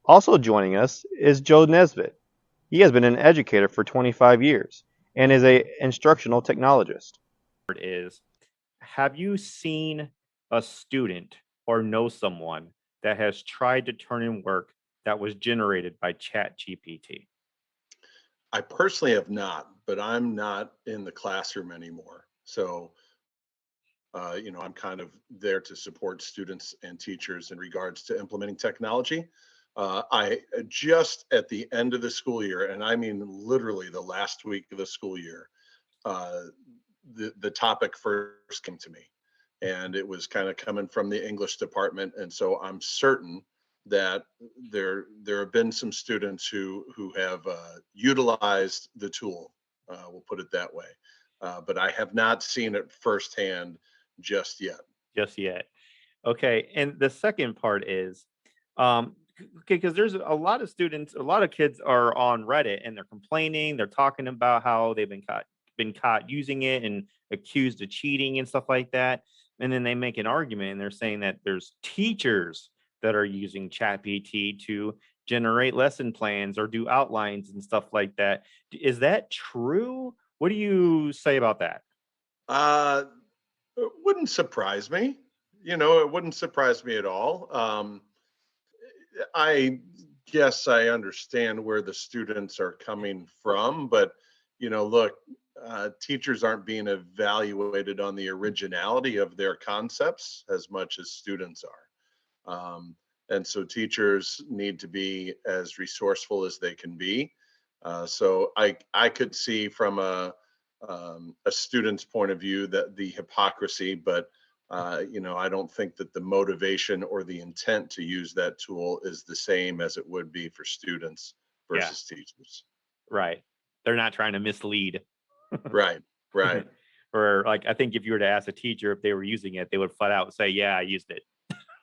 Also joining us is Joe Nesbit. He has been an educator for 25 years and is a instructional technologist. Is have you seen a student or know someone that has tried to turn in work that was generated by Chat GPT? I personally have not, but I'm not in the classroom anymore. So, I'm kind of there to support students and teachers in regards to implementing technology. I just at the end of the school year, and I mean literally the last week of the school year, uh, the topic first came to me, and it was kind of coming from the English department, and so I'm certain that there have been some students who have utilized the tool. We'll put it that way, but I have not seen it firsthand just yet. Just yet. Okay, and the second part is, okay, because there's a lot of students, a lot of kids are on Reddit and they're complaining, they're talking about how they've been caught using it and accused of cheating and stuff like that. And then they make an argument and they're saying that there's teachers that are using ChatGPT to generate lesson plans or do outlines and stuff like that. Is that true? What do you say about that? Uh, it wouldn't surprise me. It wouldn't surprise me at all. I guess I understand where the students are coming from, but look, teachers aren't being evaluated on the originality of their concepts as much as students are. And so teachers need to be as resourceful as they can be. So I could see from a student's point of view that the hypocrisy, but I don't think that the motivation or the intent to use that tool is the same as it would be for students Yeah, versus teachers. right. They're not trying to mislead. Right, right. Or like, I think if you were to ask a teacher if they were using it, they would flat out say, "Yeah, I used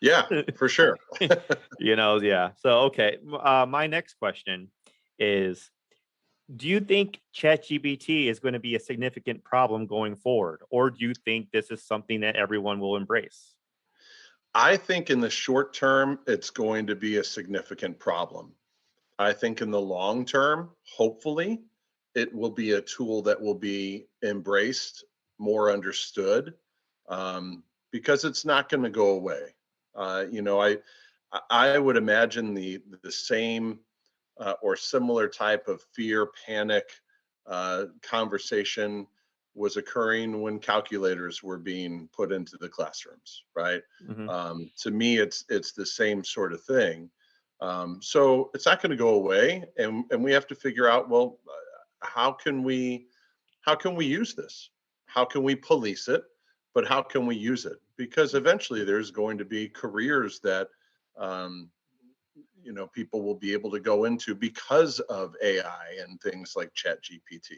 Yeah, it." for sure. Yeah. So, okay, my next question is: do you think ChatGPT is going to be a significant problem going forward, or do you think this is something that everyone will embrace? I think in the short term, it's going to be a significant problem. I think in the long term, hopefully, it will be a tool that will be embraced, more understood, because it's not going to go away. I would imagine the same or similar type of fear, panic conversation was occurring when calculators were being put into the classrooms, right? Hmm. To me, it's the same sort of thing. So it's not going to go away, and we have to figure out, well, how can we how can we use this? How can we police it? But how can we use it? Because eventually there's going to be careers that um, people will be able to go into because of AI and things like Chat GPT.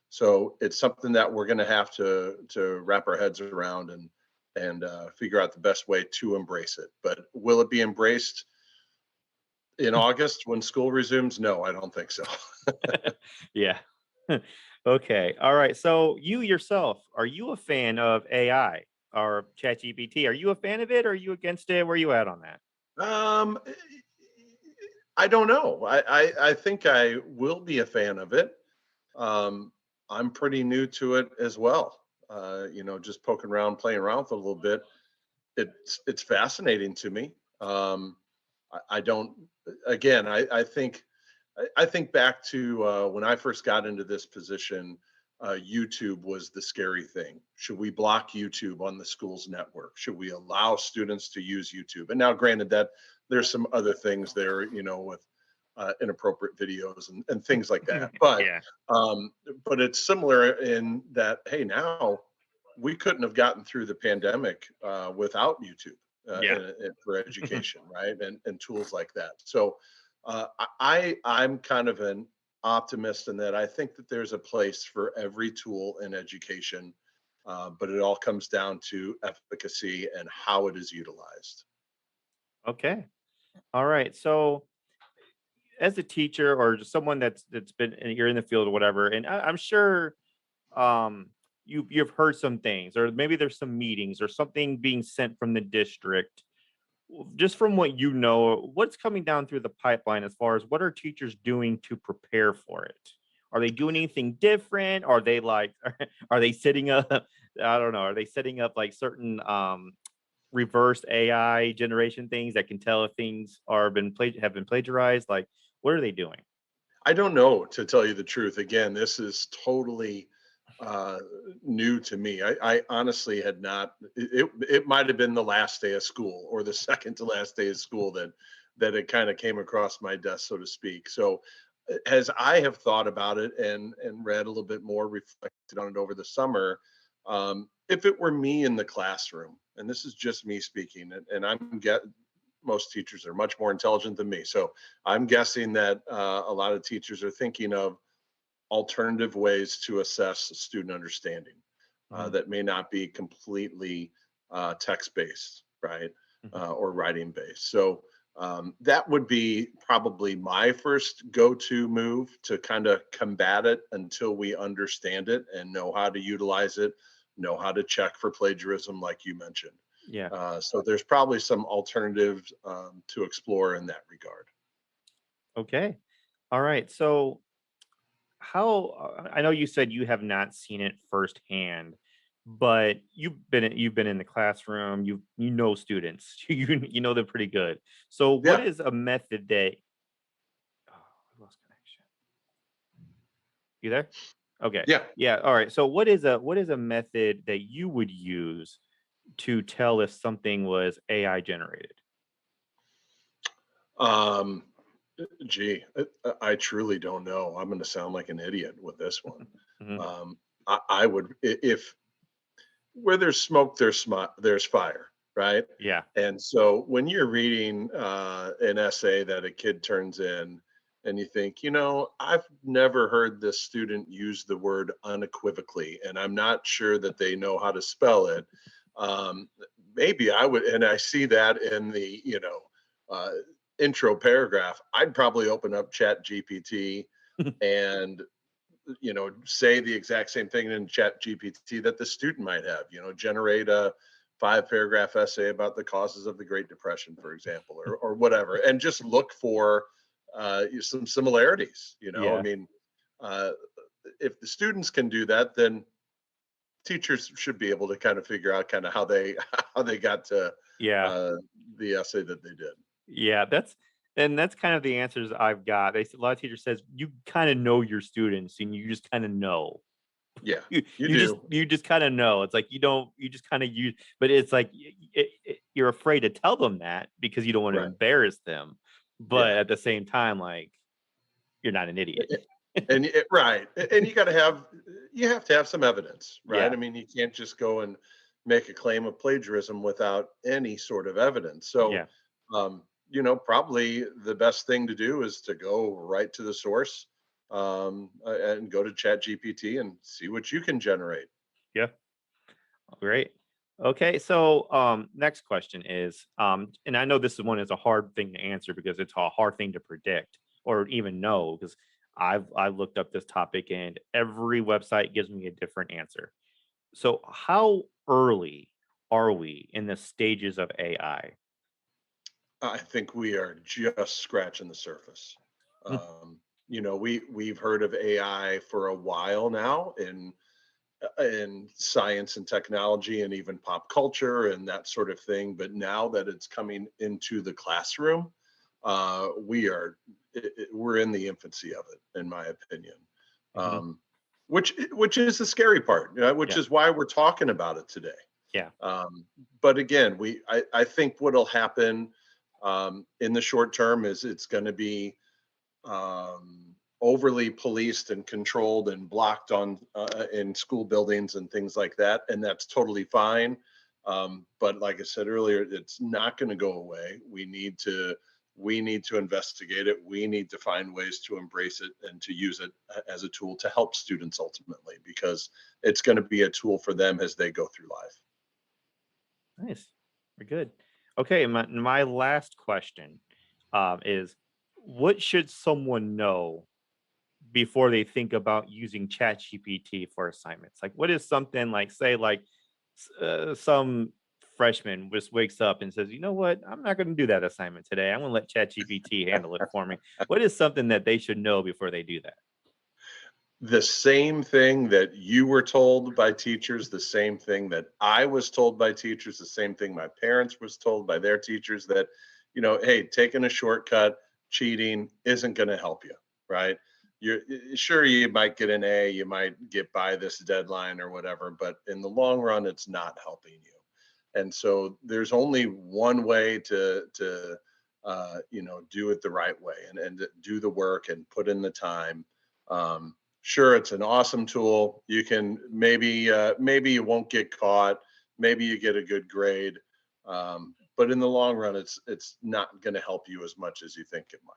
So it's something that we're going to have to wrap our heads around and figure out the best way to embrace it. But will it be embraced in August when school resumes? No, I don't think so. Yeah. Okay. All right. So, you yourself, are you a fan of AI or ChatGPT? Are you a fan of it? Or are you against it? Where are you at on that? um, I don't know. I think I will be a fan of it. Um, I'm pretty new to it as well. Just poking around, playing around with it a little bit. It's fascinating to me. I don't. Again, I think back to when I first got into this position. YouTube was the scary thing. Should we block YouTube on the school's network? Should we allow students to use YouTube? And now, granted, that there's some other things there, with inappropriate videos and things like that. Yeah. Um, but it's similar in that, hey, now we couldn't have gotten through the pandemic without YouTube Yeah. for education, right? And tools like that. So I'm kind of an optimist in that I think that there's a place for every tool in education, but it all comes down to efficacy and how it is utilized. Okay. All right. So, as a teacher or just someone that's been you're in the field or whatever, and I'm sure you've heard some things, or maybe there's some meetings or something being sent from the district just from what you know, what's coming down through the pipeline as far as what are teachers doing to prepare for it? Are they doing anything different? Are they like, are they setting up, I don't know, are they setting up like certain reverse AI generation things that can tell if things have been plagiarized? Like, what are they doing? I don't know, to tell you the truth. Again, this is totally uh, new to me. I honestly had not. It might have been the last day of school or the second to last day of school that it kind of came across my desk, so to speak. So, as I have thought about it and read a little bit more, reflected on it over the summer, if it were me in the classroom, and this is just me speaking, and I'm get most teachers are much more intelligent than me. So I'm guessing that a lot of teachers are thinking of alternative ways to assess student understanding Mhm, that may not be completely text based, right? mhm. Or writing based. So that would be probably my first go to move to kind of combat it until we understand it and know how to utilize it, know how to check for plagiarism, like you mentioned. Yeah. So there's probably some alternatives to explore in that regard. Okay. All right. So how I know you said you have not seen it firsthand, but you've been in the classroom, you know students, you know them pretty good. So what Yeah, is a method that oh, I lost connection. You there? Okay. yeah. Yeah, all right. So what is a method that you would use to tell if something was AI generated? Um, Gee, I truly don't know. I'm going to sound like an idiot with this one. Mhm. Um, I would, if where there's smoke, there's fire, right? Yeah. And so when you're reading an essay that a kid turns in, and you think, I've never heard this student use the word unequivocally, and I'm not sure that they know how to spell it. Um, Maybe I would, and I see that in the, uh, intro paragraph. I'd probably open up Chat GPT and say the exact same thing in Chat GPT that the student might have, generate a 5 paragraph essay about the causes of the Great Depression, for example, or whatever, and just look for some similarities. I Yeah. mean, uh, if the students can do that, then teachers should be able to kind of figure out kind of how they how they got to Yeah. uh, the essay that they did. Yeah, that's kind of the answers I've got. A lot of teachers says you kind of know your students and you just kind of know. Yeah, You you do. you just kind of know. It's like you just kind of use, but it's like you're afraid to tell them that because you don't want to Right. embarrass them. But Yeah. at the same time, like you're not an idiot. Right, and you have to have some evidence, right? Yeah. I mean, you can't just go and make a claim of plagiarism without any sort of evidence. So, Yeah. probably the best thing to do is to go right to the source, and go to Chat GPT and see what you can generate. Yeah. Great. Okay, so next question is and I know this one is a hard thing to answer because it's a hard thing to predict or even know because I've looked up this topic and every website gives me a different answer. So how early are we in the stages of AI? I think we are just scratching the surface. We've heard of AI for a while now in science and technology and even pop culture and that sort of thing. But now that it's coming into the classroom, we're in the infancy of it, in my opinion. Mhm. Um, which is the scary part, which Yeah. is why we're talking about it today. Yeah. But again, I think what'll happen in the short term is it's going to be overly policed and controlled and blocked on in school buildings and things like that, and that's totally fine. But like I said earlier, it's not going to go away. We need to investigate it. We need to find ways to embrace it and to use it as a tool to help students ultimately, because it's going to be a tool for them as they go through life. Nice. Very good. Okay, my last question is what should someone know before they think about using ChatGPT for assignments? Like, what is something like, say, like some freshman just wakes up and says, you know what, I'm not going to do that assignment today. I'm going to let ChatGPT handle it for me. What is something that they should know before they do that? The same thing that you were told by teachers, the same thing that I was told by teachers, the same thing my parents was told by their teachers, that, hey, taking a shortcut, cheating isn't going to help you, right? You're sure you might get an A, you might get by this deadline or whatever, but in the long run, it's not helping you. And so there's only one way to do it the right way, and do the work and put in the time. Sure, it's an awesome tool. You can maybe you won't get caught, maybe you get a good grade, but in the long run, it's not going to help you as much as you think it might.